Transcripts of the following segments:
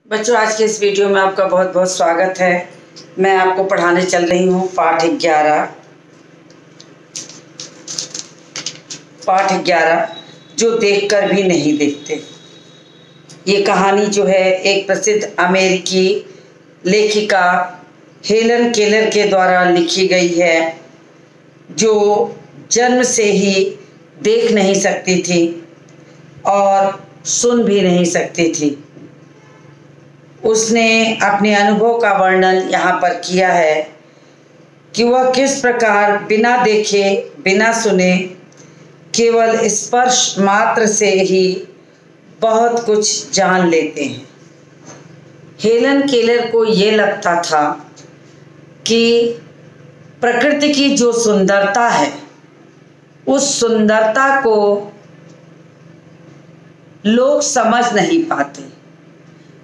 बच्चों, आज के इस वीडियो में आपका बहुत बहुत स्वागत है। मैं आपको पढ़ाने चल रही हूँ पाठ 11 जो देखकर भी नहीं देखते। ये कहानी जो है एक प्रसिद्ध अमेरिकी लेखिका हेलन केलर के द्वारा लिखी गई है, जो जन्म से ही देख नहीं सकती थी और सुन भी नहीं सकती थी। उसने अपने अनुभव का वर्णन यहाँ पर किया है कि वह किस प्रकार बिना देखे बिना सुने केवल स्पर्श मात्र से ही बहुत कुछ जान लेते हैं। हेलन केलर को ये लगता था कि प्रकृति की जो सुंदरता है, उस सुंदरता को लोग समझ नहीं पाते।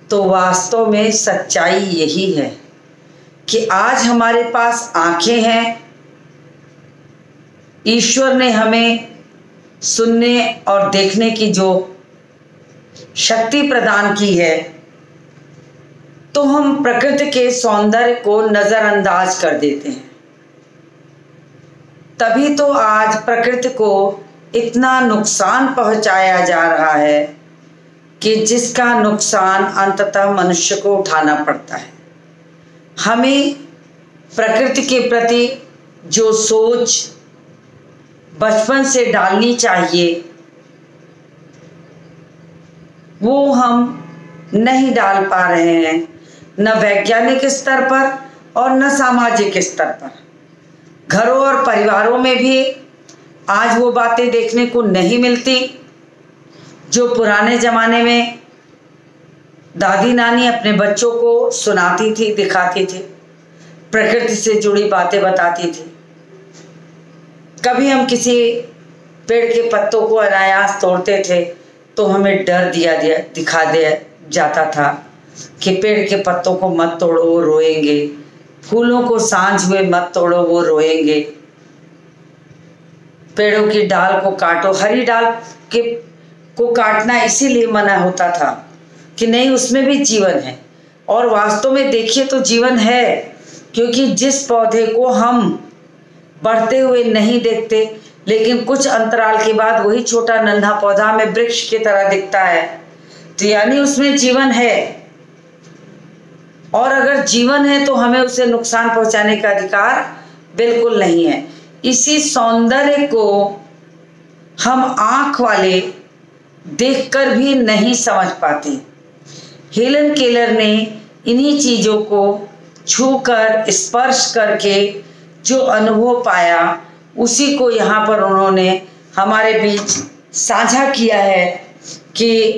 तो वास्तव में सच्चाई यही है कि आज हमारे पास आंखें हैं, ईश्वर ने हमें सुनने और देखने की जो शक्ति प्रदान की है, तो हम प्रकृति के सौंदर्य को नज़रअंदाज कर देते हैं। तभी तो आज प्रकृति को इतना नुकसान पहुंचाया जा रहा है कि जिसका नुकसान अंततः मनुष्य को उठाना पड़ता है। हमें प्रकृति के प्रति जो सोच बचपन से डालनी चाहिए, वो हम नहीं डाल पा रहे हैं, न वैज्ञानिक स्तर पर और न सामाजिक स्तर पर। घरों और परिवारों में भी आज वो बातें देखने को नहीं मिलती जो पुराने ज़माने में दादी नानी अपने बच्चों को सुनाती थी, दिखाती थी, प्रकृति से जुड़ी बातें बताती थी। कभी हम किसी पेड़ के पत्तों को अनायास तोड़ते थे तो हमें डर दिखा दिया जाता था कि पेड़ के पत्तों को मत तोड़ो, वो रोएंगे। फूलों को सांझ हुए मत तोड़ो, वो रोएंगे। पेड़ों की डाल को काटो, हरी डाल को काटना इसीलिए मना होता था कि नहीं, उसमें भी जीवन है। और वास्तव में देखिए तो जीवन है, क्योंकि जिस पौधे को हम बढ़ते हुए नहीं देखते, लेकिन कुछ अंतराल के बाद वही छोटा नन्हा पौधा हमें वृक्ष की तरह दिखता है, तो यानी उसमें जीवन है। और अगर जीवन है तो हमें उसे नुकसान पहुंचाने का अधिकार बिल्कुल नहीं है। इसी सौंदर्य को हम आंख वाले देखकर भी नहीं समझ पाते। हेलन केलर ने इन्हीं चीज़ों को छूकर स्पर्श करके जो अनुभव पाया, उसी को यहाँ पर उन्होंने हमारे बीच साझा किया है कि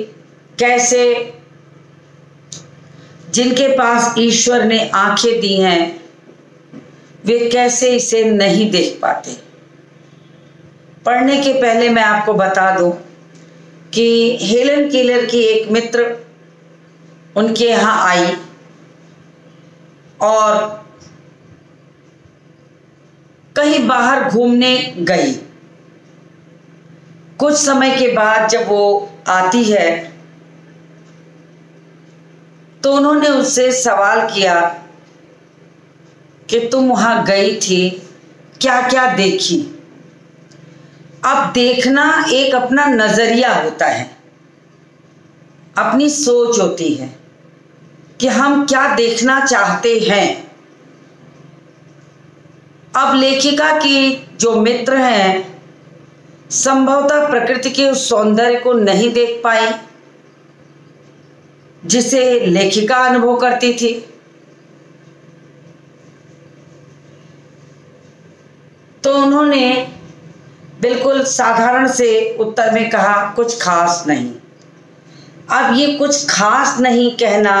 कैसे जिनके पास ईश्वर ने आंखें दी हैं, वे कैसे इसे नहीं देख पाते। पढ़ने के पहले मैं आपको बता दूं कि हेलन केलर की एक मित्र उनके यहाँ आई और कहीं बाहर घूमने गई। कुछ समय के बाद जब वो आती है तो उन्होंने उससे सवाल किया कि तुम वहाँ गई थी, क्या क्या देखी। अब देखना एक अपना नजरिया होता है, अपनी सोच होती है कि हम क्या देखना चाहते हैं। अब लेखिका की जो मित्र हैं, संभवतः प्रकृति के उस सौंदर्य को नहीं देख पाई जिसे लेखिका अनुभव करती थी। तो उन्होंने बिल्कुल साधारण से उत्तर में कहा, कुछ खास नहीं। अब ये कुछ खास नहीं कहना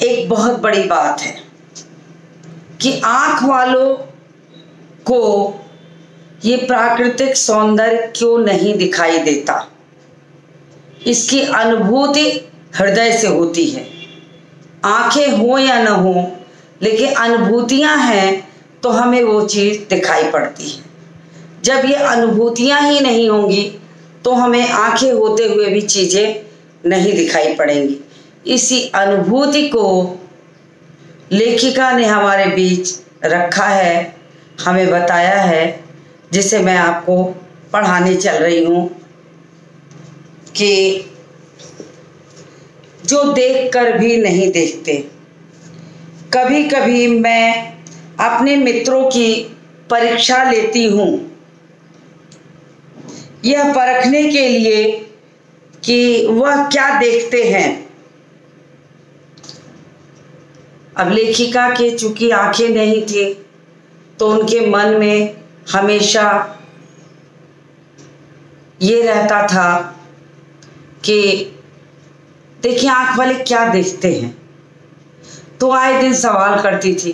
एक बहुत बड़ी बात है कि आंख वालों को ये प्राकृतिक सौंदर्य क्यों नहीं दिखाई देता। इसकी अनुभूति हृदय से होती है। आंखें हो या न हो, लेकिन अनुभूतियां हैं तो हमें वो चीज़ दिखाई पड़ती है। जब ये अनुभूतियां ही नहीं होंगी तो हमें आंखें होते हुए भी चीजें नहीं दिखाई पड़ेंगी। इसी अनुभूति को लेखिका ने हमारे बीच रखा है, हमें बताया है, जिसे मैं आपको पढ़ाने चल रही हूँ कि जो देखकर भी नहीं देखते। कभी कभी मैं अपने मित्रों की परीक्षा लेती हूँ, यह परखने के लिए कि वह क्या देखते हैं। अब लेखिका के चूंकि आंखें नहीं थी तो उनके मन में हमेशा ये रहता था कि देखिए आंख वाले क्या देखते हैं। तो आए दिन सवाल करती थी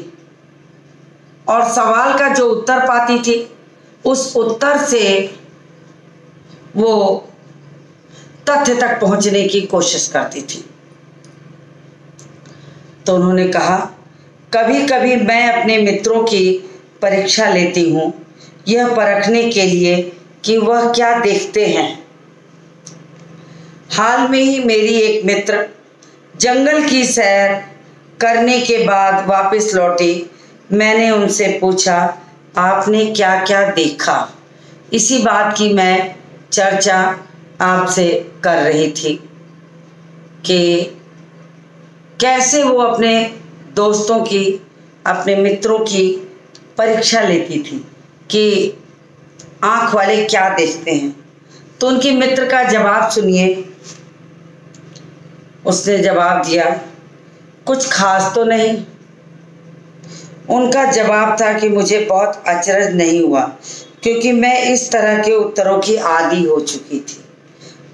और सवाल का जो उत्तर पाती थी उस उत्तर से वो तथ्य तक पहुंचने की कोशिश करती थी। तो उन्होंने कहा, कभी कभी मैं अपने मित्रों की परीक्षा लेती हूँ, यह परखने के लिए कि वह क्या देखते हैं। हाल में ही मेरी एक मित्र जंगल की सैर करने के बाद वापस लौटी। मैंने उनसे पूछा, आपने क्या क्या देखा? इसी बात की मैं चर्चा आपसे कर रही थी कि कैसे वो अपने दोस्तों की, अपने मित्रों की परीक्षा लेती थी कि आंख वाले क्या देखते हैं। तो उनके मित्र का जवाब सुनिए। उसने जवाब दिया, कुछ खास तो नहीं। उनका जवाब था कि मुझे बहुत अचरज नहीं हुआ क्योंकि मैं इस तरह के उत्तरों की आदी हो चुकी थी।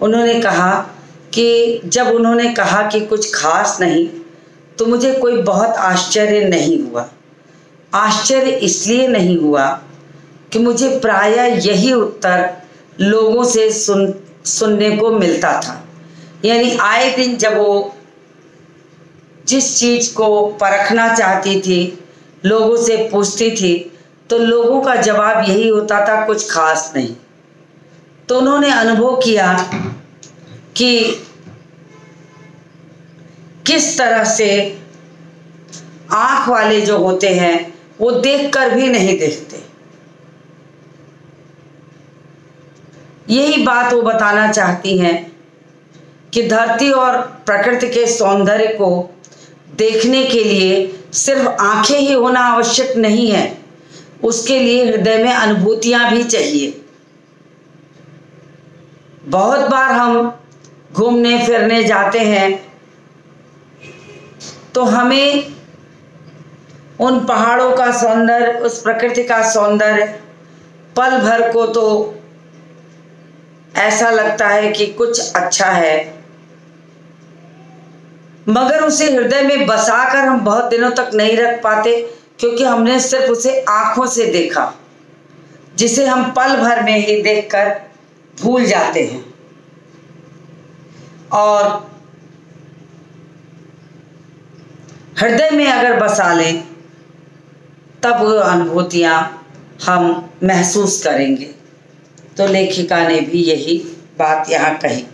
उन्होंने कहा कि जब उन्होंने कहा कि कुछ खास नहीं तो मुझे कोई बहुत आश्चर्य नहीं हुआ। आश्चर्य इसलिए नहीं हुआ कि मुझे प्रायः यही उत्तर लोगों से सुनने को मिलता था। यानी आए दिन जब वो जिस चीज़ को परखना चाहती थी, लोगों से पूछती थी, तो लोगों का जवाब यही होता था, कुछ खास नहीं। तो उन्होंने अनुभव किया कि किस तरह से आंख वाले जो होते हैं वो देखकर भी नहीं देखते। यही बात वो बताना चाहती हैं कि धरती और प्रकृति के सौंदर्य को देखने के लिए सिर्फ आंखें ही होना आवश्यक नहीं है, उसके लिए हृदय में अनुभूतियां भी चाहिए। बहुत बार हम घूमने फिरने जाते हैं तो हमें उन पहाड़ों का सौंदर्य, उस प्रकृति का सौंदर्य पल भर को तो ऐसा लगता है कि कुछ अच्छा है, मगर उसे हृदय में बसाकर हम बहुत दिनों तक नहीं रख पाते क्योंकि हमने सिर्फ उसे आंखों से देखा, जिसे हम पल भर में ही देखकर भूल जाते हैं। और हृदय में अगर बसा लें तब वो अनुभूतियां हम महसूस करेंगे। तो लेखिका ने भी यही बात यहाँ कही।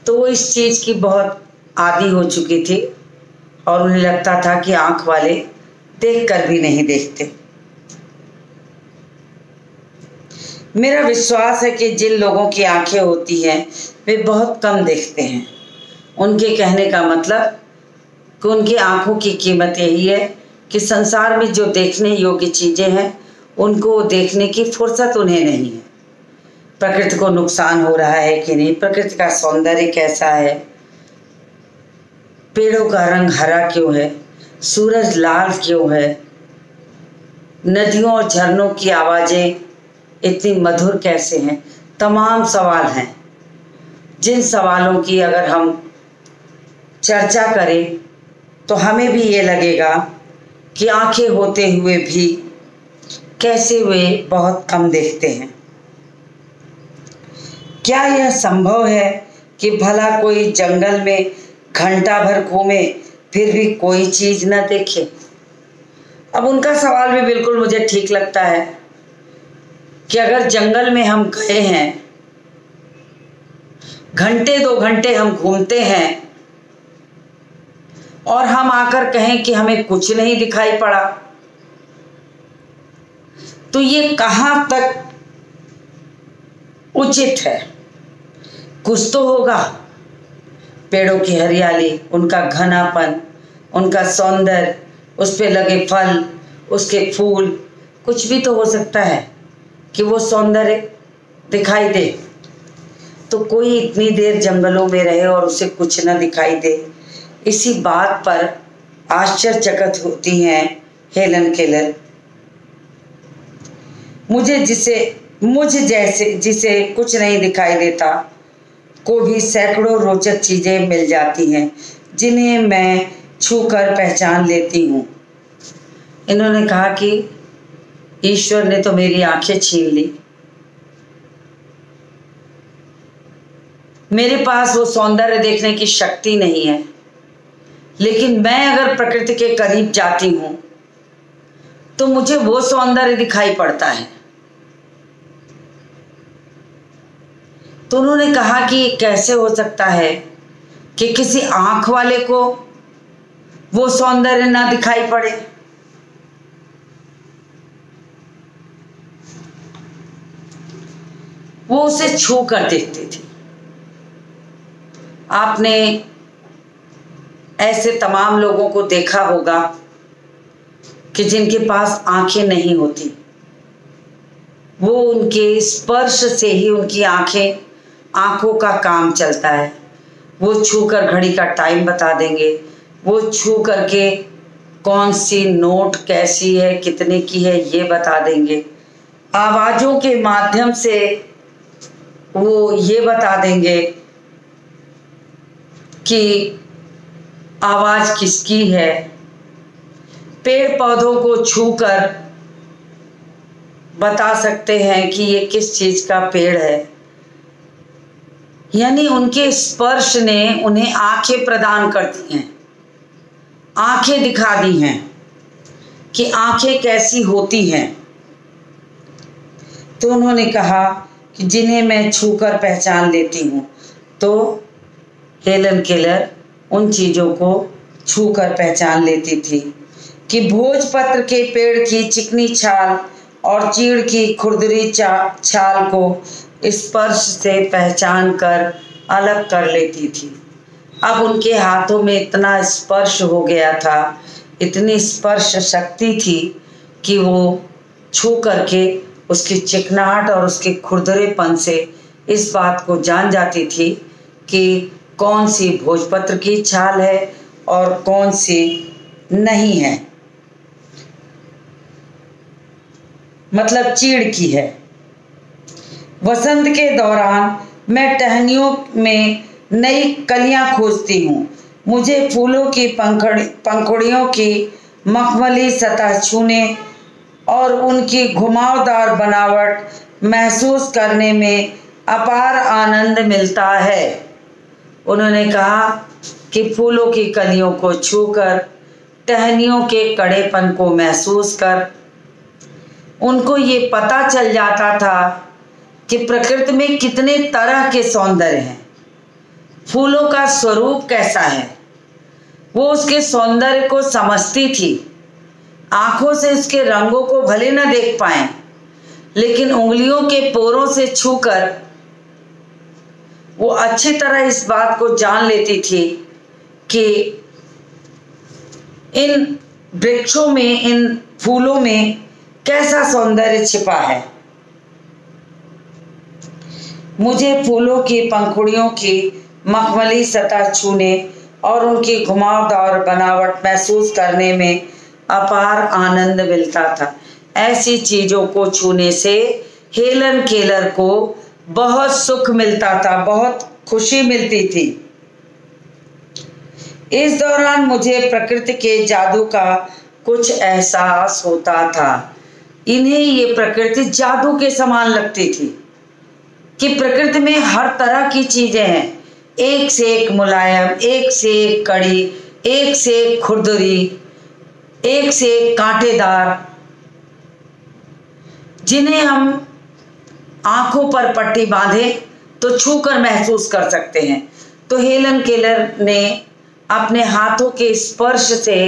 तो वो इस चीज़ की बहुत आदी हो चुकी थी और उन्हें लगता था कि आंख वाले देखकर भी नहीं देखते। मेरा विश्वास है कि जिन लोगों की आंखें होती हैं वे बहुत कम देखते हैं। उनके कहने का मतलब कि उनकी आंखों की कीमत यही है कि संसार में जो देखने योग्य चीज़ें हैं उनको देखने की फुर्सत उन्हें नहीं है। प्रकृति को नुकसान हो रहा है कि नहीं, प्रकृति का सौंदर्य कैसा है, पेड़ों का रंग हरा क्यों है, सूरज लाल क्यों है, नदियों और झरनों की आवाज़ें इतनी मधुर कैसे हैं, तमाम सवाल हैं जिन सवालों की अगर हम चर्चा करें तो हमें भी ये लगेगा कि आंखें होते हुए भी कैसे वे बहुत कम देखते हैं। क्या यह संभव है कि भला कोई जंगल में घंटा भर घूमे फिर भी कोई चीज़ न देखे? अब उनका सवाल भी बिल्कुल मुझे ठीक लगता है कि अगर जंगल में हम गए हैं घंटे 2 घंटे हम घूमते हैं और हम आकर कहें कि हमें कुछ नहीं दिखाई पड़ा, तो ये कहाँ तक उचित है? कुछ तो होगा। पेड़ों की हरियाली, उनका घनापन, उनका सौंदर्य, उस पे लगे फल, उसके फूल, कुछ भी तो हो सकता है कि वो सौंदर्य दिखाई दे। तो कोई इतनी देर जंगलों में रहे और उसे कुछ न दिखाई दे, इसी बात पर आश्चर्यचकित होती हैं हेलन केलर। मुझ जैसे जिसे कुछ नहीं दिखाई देता को भी सैकड़ों रोचक चीजें मिल जाती हैं जिन्हें मैं छूकर पहचान लेती हूँ। इन्होंने कहा कि ईश्वर ने तो मेरी आंखें छीन ली, मेरे पास वो सौंदर्य देखने की शक्ति नहीं है, लेकिन मैं अगर प्रकृति के करीब जाती हूँ तो मुझे वो सौंदर्य दिखाई पड़ता है। तो उन्होंने कहा कि कैसे हो सकता है कि किसी आंख वाले को वो सौंदर्य ना दिखाई पड़े? वो उसे छू कर देखती थी। आपने ऐसे तमाम लोगों को देखा होगा कि जिनके पास आंखें नहीं होती, वो उनके स्पर्श से ही उनकी आंखों का काम चलता है। वो छू कर घड़ी का टाइम बता देंगे, वो छू करके कौन सी नोट कैसी है, कितने की है, ये बता देंगे। आवाज़ों के माध्यम से वो ये बता देंगे कि आवाज़ किसकी है। पेड़ पौधों को छूकर बता सकते हैं कि ये किस चीज़ का पेड़ है। यानी उनके स्पर्श ने उन्हें आंखें प्रदान कर दी हैं, आंखें दिखा दी हैं कि आंखें कैसी होती हैं। तो उन्होंने कहा कि जिन्हें मैं छूकर पहचान लेती हूँ। तो हेलन केलर उन चीज़ों को छूकर पहचान लेती थी कि भोजपत्र के पेड़ की चिकनी छाल और चीड़ की खुरदरी छाल को स्पर्श से पहचान कर अलग कर लेती थी। अब उनके हाथों में इतना स्पर्श हो गया था, इतनी स्पर्श शक्ति थी कि वो छू करके उसकी चिकनाहट और उसके खुरदरेपन से इस बात को जान जाती थी कि कौन सी भोजपत्र की छाल है और कौन सी नहीं है, मतलब चीड़ की है। वसंत के दौरान मैं टहनियों में नई कलियां खोजती हूँ। मुझे फूलों की पंखुड़ियों की मखमली सतह छूने और उनकी घुमावदार बनावट महसूस करने में अपार आनंद मिलता है। उन्होंने कहा कि फूलों की कलियों को छूकर, टहनियों के कड़ेपन को महसूस कर उनको ये पता चल जाता था कि प्रकृति में कितने तरह के सौंदर्य हैं, फूलों का स्वरूप कैसा है। वो उसके सौंदर्य को समझती थी। आंखों से उसके रंगों को भले न देख पाएं, लेकिन उंगलियों के पोरों से छूकर वो अच्छी तरह इस बात को जान लेती थी कि इन वृक्षों में, इन फूलों में कैसा सौंदर्य छिपा है। मुझे फूलों की पंखुड़ियों की मखमली सतह छूने और उनकी घुमावदार बनावट महसूस करने में अपार आनंद मिलता था। ऐसी चीज़ों को छूने से हेलन केलर को बहुत सुख मिलता था, बहुत खुशी मिलती थी। इस दौरान मुझे प्रकृति के जादू का कुछ एहसास होता था। इन्हें ये प्रकृति जादू के समान लगती थी कि प्रकृति में हर तरह की चीजें हैं, एक से एक मुलायम, एक से एक कड़ी, एक से एक खुरदरी, एक से एक कांटेदार, जिन्हें हम आंखों पर पट्टी बांधे तो छू कर महसूस कर सकते हैं। तो हेलन केलर ने अपने हाथों के स्पर्श से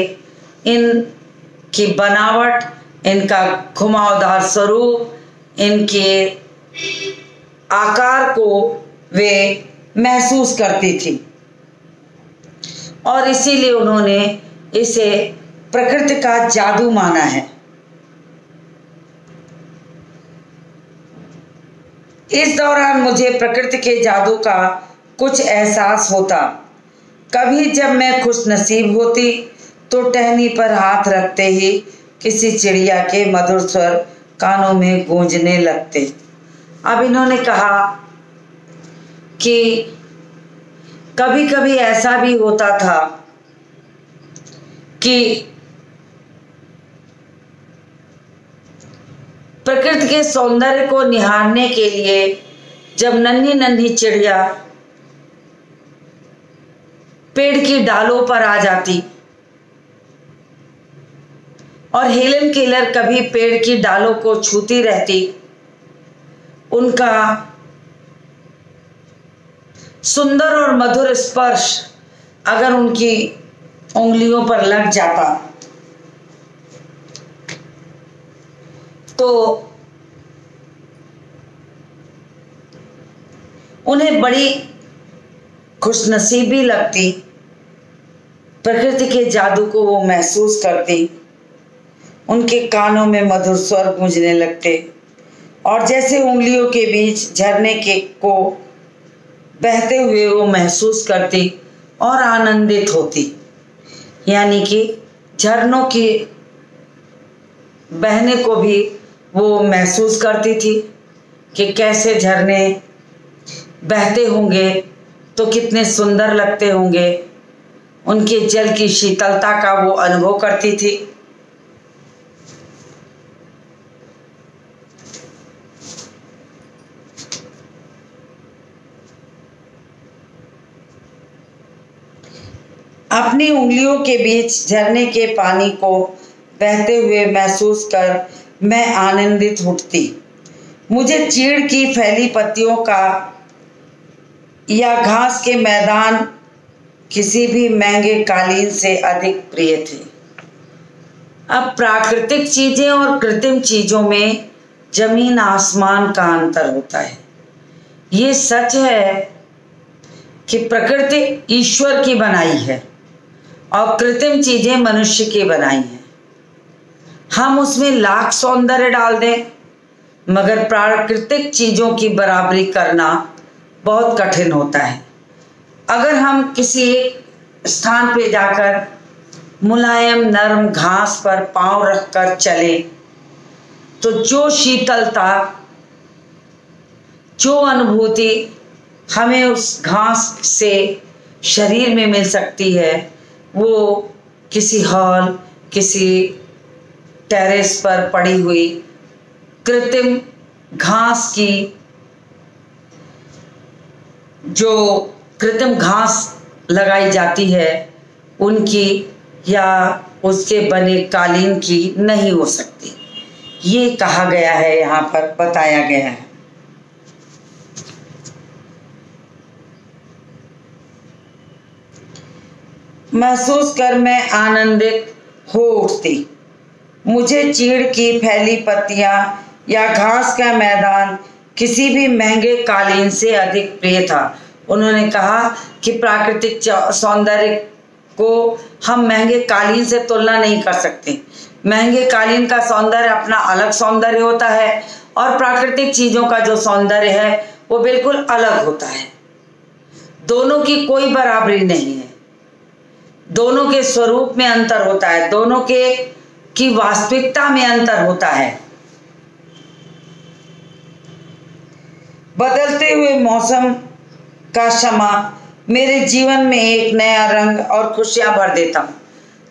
इनकी बनावट, इनका घुमावदार स्वरूप, इनके आकार को वे महसूस करती थी और इसीलिए उन्होंने इसे प्रकृति का जादू माना है। इस दौरान मुझे प्रकृति के जादू का कुछ एहसास होता। कभी जब मैं खुशनसीब होती तो टहनी पर हाथ रखते ही किसी चिड़िया के मधुर स्वर कानों में गूंजने लगते। अब इन्होंने कहा कि कभी कभी ऐसा भी होता था कि प्रकृति के सौंदर्य को निहारने के लिए जब नन्ही नन्ही चिड़िया पेड़ की डालों पर आ जाती और हेलन केलर कभी पेड़ की डालों को छूती रहती, उनका सुंदर और मधुर स्पर्श अगर उनकी उंगलियों पर लग जाता तो उन्हें बड़ी खुशनसीबी लगती, प्रकृति के जादू को वो महसूस करती, उनके कानों में मधुर स्वर गूंजने लगते और जैसे उंगलियों के बीच झरने के को बहते हुए वो महसूस करती और आनंदित होती। यानी कि झरनों की बहने को भी वो महसूस करती थी कि कैसे झरने बहते होंगे तो कितने सुंदर लगते होंगे, उनके जल की शीतलता का वो अनुभव करती थी। अपनी उंगलियों के बीच झरने के पानी को बहते हुए महसूस कर मैं आनंदित उठती। मुझे चीड़ की फैली पत्तियों का या घास के मैदान किसी भी महंगे कालीन से अधिक प्रिय थे। अब प्राकृतिक चीजें और कृत्रिम चीजों में जमीन आसमान का अंतर होता है। ये सच है कि प्रकृति ईश्वर की बनाई है और कृत्रिम चीजें मनुष्य की बनाई हैं। हम उसमें लाख सौंदर्य डाल दें मगर प्राकृतिक चीजों की बराबरी करना बहुत कठिन होता है। अगर हम किसी स्थान पे जाकर मुलायम नरम घास पर पांव रखकर चले तो जो शीतलता, जो अनुभूति हमें उस घास से शरीर में मिल सकती है, वो किसी हॉल, किसी टेरेस पर पड़ी हुई कृत्रिम घास की, जो कृत्रिम घास लगाई जाती है उनकी या उसके बने कालीन की नहीं हो सकती। ये कहा गया है, यहाँ पर बताया गया है। महसूस कर मैं आनंदित हो उठती। मुझे चीड़ की फैली पत्तियां या घास का मैदान किसी भी महंगे कालीन से अधिक प्रिय था। उन्होंने कहा कि प्राकृतिक सौंदर्य को हम महंगे कालीन से तुलना नहीं कर सकते। महंगे कालीन का सौंदर्य अपना अलग सौंदर्य होता है और प्राकृतिक चीजों का जो सौंदर्य है वो बिल्कुल अलग होता है। दोनों की कोई बराबरी नहीं है, दोनों के स्वरूप में अंतर होता है, दोनों के की वास्तविकता में अंतर होता है। बदलते हुए मौसम का क्षमा मेरे जीवन में एक नया रंग और खुशियां भर देता।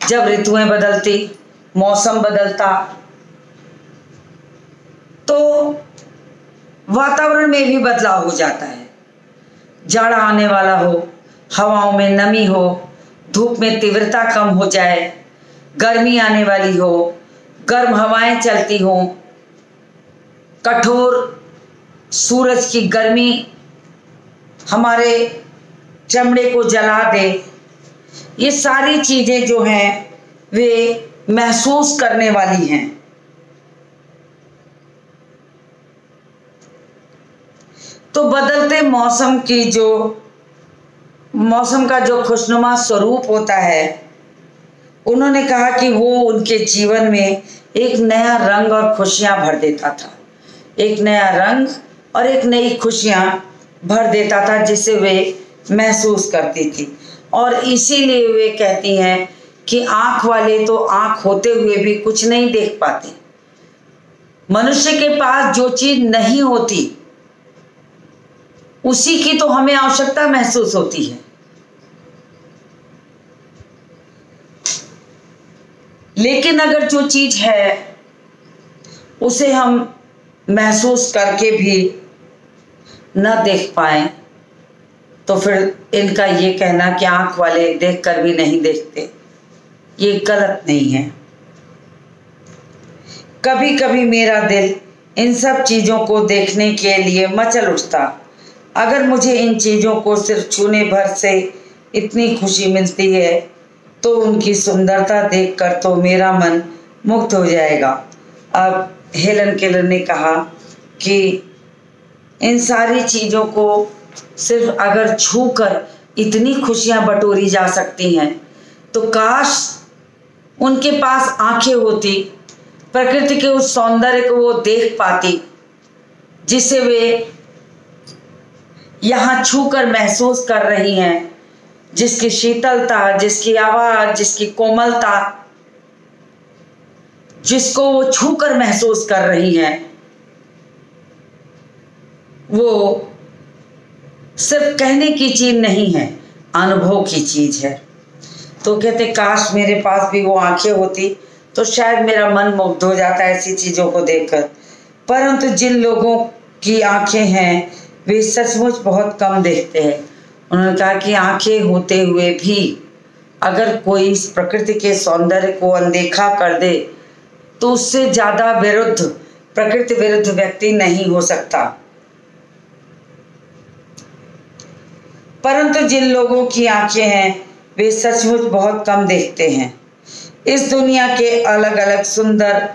जब ऋतुएं बदलती, मौसम बदलता, तो वातावरण में भी बदलाव हो जाता है। जाड़ा आने वाला हो, हवाओं में नमी हो, धूप में तीव्रता कम हो जाए, गर्मी आने वाली हो, गर्म हवाएं चलती हों, कठोर सूरज की गर्मी हमारे चमड़े को जला दे, ये सारी चीजें जो हैं वे महसूस करने वाली हैं। तो बदलते मौसम का जो खुशनुमा स्वरूप होता है, उन्होंने कहा कि वो उनके जीवन में एक नया रंग और खुशियां भर देता था, एक नया रंग और एक नई खुशियां भर देता था जिसे वे महसूस करती थी। और इसीलिए वे कहती हैं कि आंख वाले तो आंख होते हुए भी कुछ नहीं देख पाते। मनुष्य के पास जो चीज नहीं होती उसी की तो हमें आवश्यकता महसूस होती है। लेकिन अगर जो चीज है उसे हम महसूस करके भी न देख पाए तो फिर इनका ये कहना कि आंख वाले देख कर भी नहीं देखते, ये गलत नहीं है। कभी कभी मेरा दिल इन सब चीजों को देखने के लिए मचल उठता। अगर मुझे इन चीजों को सिर्फ छूने भर से इतनी खुशी मिलती है तो उनकी सुंदरता देखकर तो मेरा मन मुग्ध हो जाएगा। अब हेलन केलर ने कहा कि इन सारी चीजों को सिर्फ अगर छूकर इतनी खुशियां बटोरी जा सकती हैं तो काश उनके पास आंखें होती, प्रकृति के उस सौंदर्य को वो देख पाती जिसे वे यहाँ छूकर महसूस कर रही हैं, जिसकी शीतलता, जिसकी आवाज, जिसकी कोमलता, जिसको वो छूकर महसूस कर रही हैं, वो सिर्फ कहने की चीज नहीं है, अनुभव की चीज है। तो कहते काश मेरे पास भी वो आंखें होती तो शायद मेरा मन मुग्ध हो जाता ऐसी चीजों को देखकर। परंतु जिन लोगों की आंखें हैं वे सचमुच बहुत कम देखते हैं। उन्होंने कहा कि आंखें होते हुए भी अगर कोई इस प्रकृति के सौंदर्य को अनदेखा कर दे तो उससे ज्यादा प्रकृति विरुद्ध व्यक्ति नहीं हो सकता। परंतु जिन लोगों की आंखें हैं वे सचमुच बहुत कम देखते हैं, इस दुनिया के अलग अलग सुंदर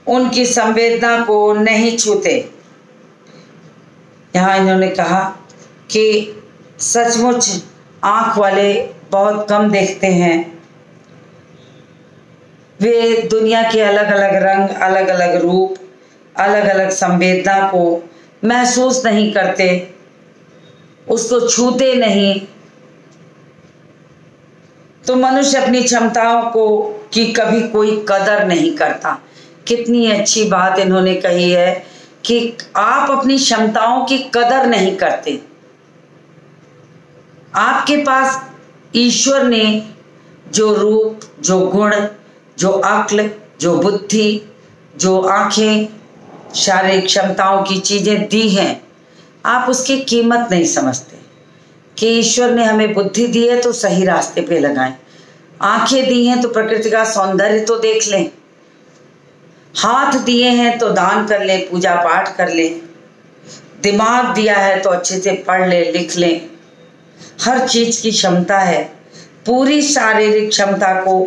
उनकी संवेदना को नहीं छूते। यहाँ इन्होंने कहा कि सचमुच आंख वाले बहुत कम देखते हैं, वे दुनिया के अलग अलग रंग, अलग अलग रूप, अलग अलग संवेदना को महसूस नहीं करते, उसको छूते नहीं। तो मनुष्य अपनी क्षमताओं की कभी कोई कदर नहीं करता। कितनी अच्छी बात इन्होंने कही है कि आप अपनी क्षमताओं की कदर नहीं करते। आपके पास ईश्वर ने जो रूप, जो गुण, जो अक्ल, जो बुद्धि, जो आंखें, शारीरिक क्षमताओं की चीजें दी हैं, आप उसकी कीमत नहीं समझते कि ईश्वर ने हमें बुद्धि दी है तो सही रास्ते पे लगाएं, आंखें दी हैं तो प्रकृति का सौंदर्य तो देख लें, हाथ दिए हैं तो दान कर लें, पूजा पाठ कर लें, दिमाग दिया है तो अच्छे से पढ़ लें, लिख लें। हर चीज की क्षमता है, पूरी शारीरिक क्षमता को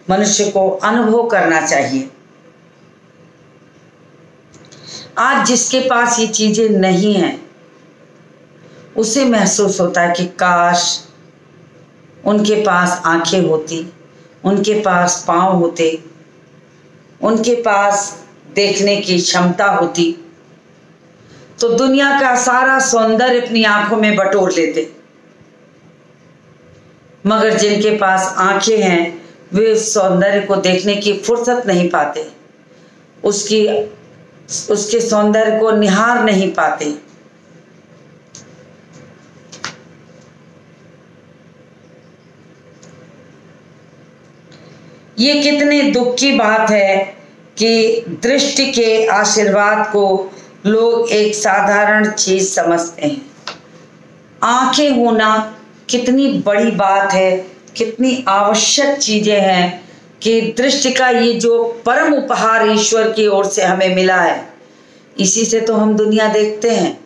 मनुष्य को अनुभव करना चाहिए। आज जिसके पास ये चीजें नहीं हैं उसे महसूस होता है कि काश उनके पास आंखें होती, उनके पास पांव होते, उनके पास देखने की क्षमता होती तो दुनिया का सारा सौंदर्य अपनी आंखों में बटोर लेते। मगर जिनके पास आंखें हैं वे उस सौंदर्य को देखने की फुर्सत नहीं पाते, उसके सौंदर्य को निहार नहीं पाते। ये कितने दुख की बात है कि दृष्टि के आशीर्वाद को लोग एक साधारण चीज समझते हैं। आंखें होना कितनी बड़ी बात है, कितनी आवश्यक चीजें हैं कि दृष्टि का ये जो परम उपहार ईश्वर की ओर से हमें मिला है, इसी से तो हम दुनिया देखते हैं।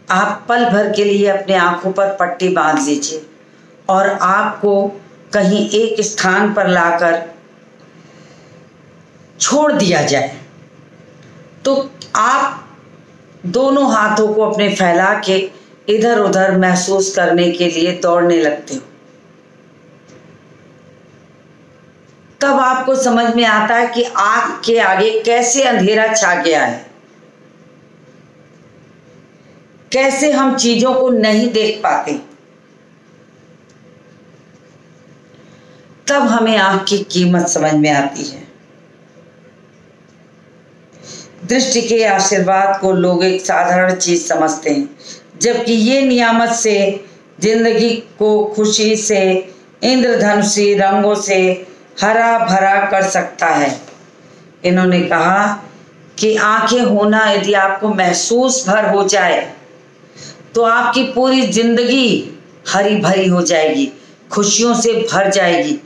आप पल भर के लिए अपने आंखों पर पट्टी बांध लीजिए और आपको कहीं एक स्थान पर लाकर छोड़ दिया जाए तो आप दोनों हाथों को अपने फैला के इधर उधर महसूस करने के लिए दौड़ने लगते हो। तब आपको समझ में आता है कि आंख के आगे कैसे अंधेरा छा गया है, कैसे हम चीजों को नहीं देख पाते। तब हमें आंख की कीमत समझ में आती है। दृष्टि के आशीर्वाद को लोग एक साधारण चीज समझते हैं, जबकि ये नियामत से जिंदगी को खुशी से इंद्रधनुषी रंगों से हरा भरा कर सकता है। इन्होंने कहा कि आंखें होना यदि आपको महसूस भर हो जाए तो आपकी पूरी जिंदगी हरी भरी हो जाएगी, खुशियों से भर जाएगी।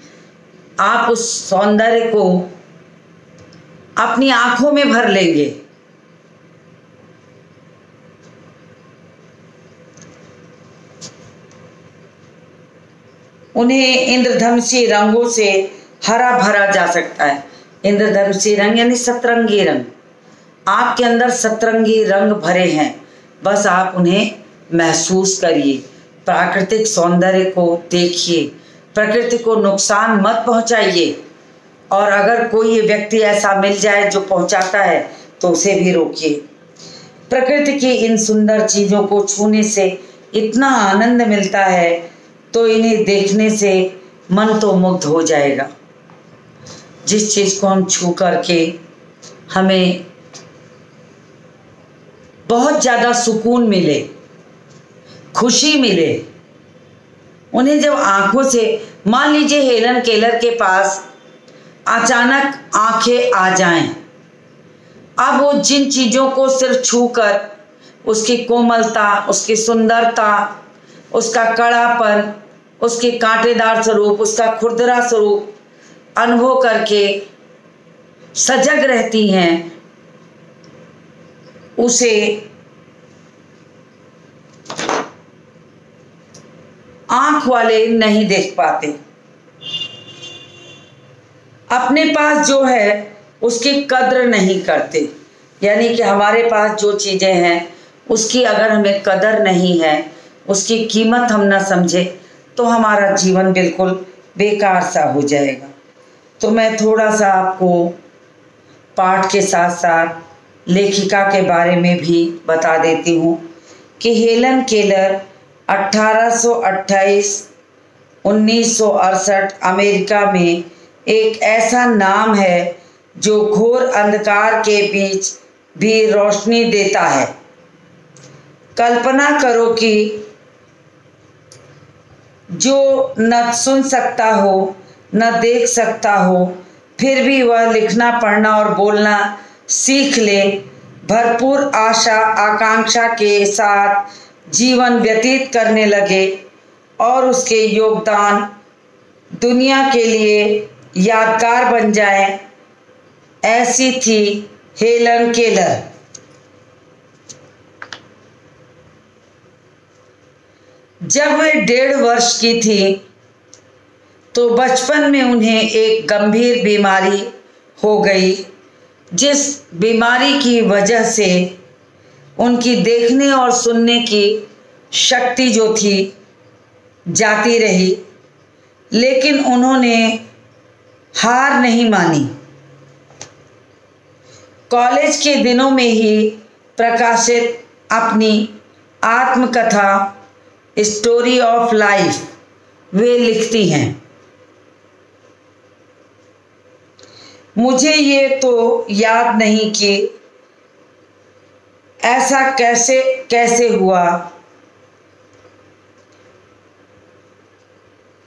आप उस सौंदर्य को अपनी आंखों में भर लेंगे। उन्हें इंद्रधनुषी रंगों से हरा भरा जा सकता है। इंद्रधनुषी रंग यानी सतरंगी रंग। आपके अंदर सतरंगी रंग भरे हैं, बस आप उन्हें महसूस करिए। प्राकृतिक सौंदर्य को देखिए, प्रकृति को नुकसान मत पहुंचाइए। और अगर कोई व्यक्ति ऐसा मिल जाए जो पहुंचाता है तो उसे भी रोकिए। प्रकृति की इन सुंदर चीजों को छूने से इतना आनंद मिलता है तो इन्हें देखने से मन तो मुग्ध हो जाएगा। जिस चीज को हम छू करके हमें बहुत ज्यादा सुकून मिले, खुशी मिले, उन्हें जब आंखों से, मान लीजिए हेलन केलर के पास अचानक आंखें आ जाएं, अब वो जिन चीजों को सिर्फ छूकर उसकी कोमलता, उसकी सुंदरता, उसका कड़ापन, उसके कांटेदार स्वरूप, उसका खुरदरा स्वरूप अनुभव करके सजग रहती हैं, उसे आंख वाले नहीं देख पाते। अपने पास जो है उसकी कद्र नहीं करते। यानी कि हमारे पास जो चीजें हैं उसकी अगर हमें कदर नहीं है, उसकी कीमत हम ना समझे तो हमारा जीवन बिल्कुल बेकार सा हो जाएगा। तो मैं थोड़ा सा आपको पाठ के साथ साथ लेखिका के बारे में भी बता देती हूँ कि हेलन केलर 1828-1968 अमेरिका में एक ऐसा नाम है जो घोर अंधकार के बीच भी रोशनी देता है। कल्पना करो कि जो न सुन सकता हो, न देख सकता हो, फिर भी वह लिखना, पढ़ना और बोलना सीख ले, भरपूर आशा आकांक्षा के साथ जीवन व्यतीत करने लगे और उसके योगदान दुनिया के लिए यादगार बन जाए। ऐसी थी हेलन केलर। जब वे 1.5 वर्ष की थी तो बचपन में उन्हें एक गंभीर बीमारी हो गई, जिस बीमारी की वजह से उनकी देखने और सुनने की शक्ति जो थी जाती रही, लेकिन उन्होंने हार नहीं मानी। कॉलेज के दिनों में ही प्रकाशित अपनी आत्मकथा स्टोरी ऑफ लाइफ वे लिखती हैं। मुझे ये तो याद नहीं कि ऐसा कैसे कैसे हुआ,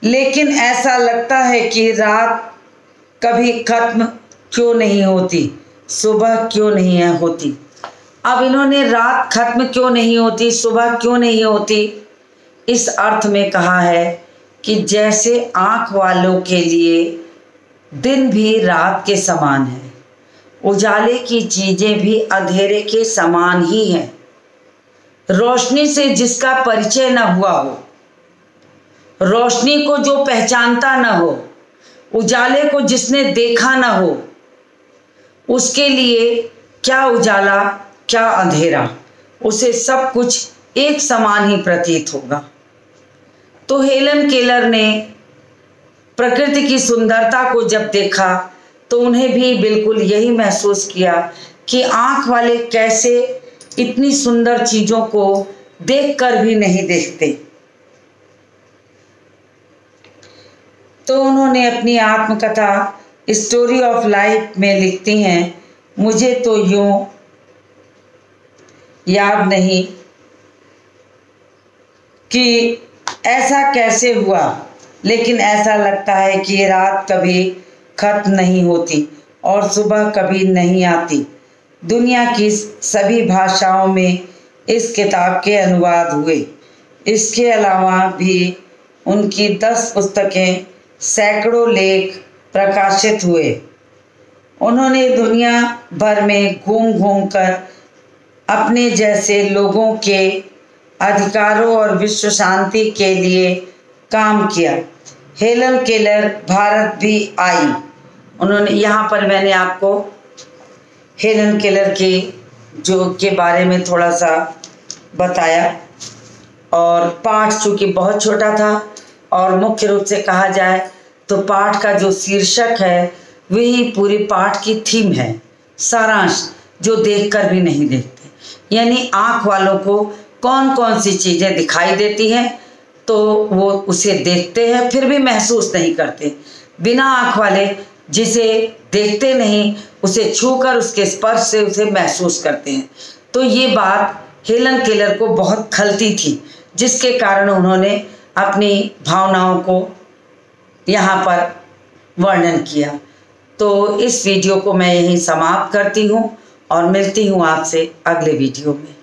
लेकिन ऐसा लगता है कि रात कभी खत्म क्यों नहीं होती, सुबह क्यों नहीं होती। अब इन्होंने रात खत्म क्यों नहीं होती, सुबह क्यों नहीं होती, इस अर्थ में कहा है कि जैसे आँख वालों के लिए दिन भी रात के समान है, उजाले की चीज़ें भी अंधेरे के समान ही हैं। रोशनी से जिसका परिचय न हुआ हो, रोशनी को जो पहचानता न हो, उजाले को जिसने देखा न हो, उसके लिए क्या उजाला क्या अंधेरा, उसे सब कुछ एक समान ही प्रतीत होगा। तो हेलन केलर ने प्रकृति की सुंदरता को जब देखा तो उन्हें भी बिल्कुल यही महसूस किया कि आंख वाले कैसे इतनी सुंदर चीजों को देखकर भी नहीं देखते। तो उन्होंने अपनी आत्मकथा स्टोरी ऑफ लाइफ में लिखती हैं, मुझे तो यूं याद नहीं कि ऐसा कैसे हुआ, लेकिन ऐसा लगता है कि ये रात कभी खत्म नहीं होती और सुबह कभी नहीं आती। दुनिया की सभी भाषाओं में इस किताब के अनुवाद हुए। इसके अलावा भी उनकी 10 पुस्तकें, सैकड़ों लेख प्रकाशित हुए। उन्होंने दुनिया भर में घूम घूम कर अपने जैसे लोगों के अधिकारों और विश्व शांति के लिए काम किया। हेलन केलर भारत भी आई। उन्होंने यहाँ पर मैंने आपको हेलन केलर के बारे में थोड़ा सा बताया, और पाठ चूँकि बहुत छोटा था और मुख्य रूप से कहा जाए तो पाठ का जो शीर्षक है वही पूरी पाठ की थीम है, सारांश, जो देखकर भी नहीं देखते। यानी आँख वालों को कौन कौन सी चीज़ें दिखाई देती हैं तो वो उसे देखते हैं फिर भी महसूस नहीं करते। बिना आँख वाले जिसे देखते नहीं, उसे छूकर उसके स्पर्श से उसे महसूस करते हैं। तो ये बात हेलन केलर को बहुत खलती थी, जिसके कारण उन्होंने अपनी भावनाओं को यहाँ पर वर्णन किया। तो इस वीडियो को मैं यहीं समाप्त करती हूँ और मिलती हूँ आपसे अगले वीडियो में।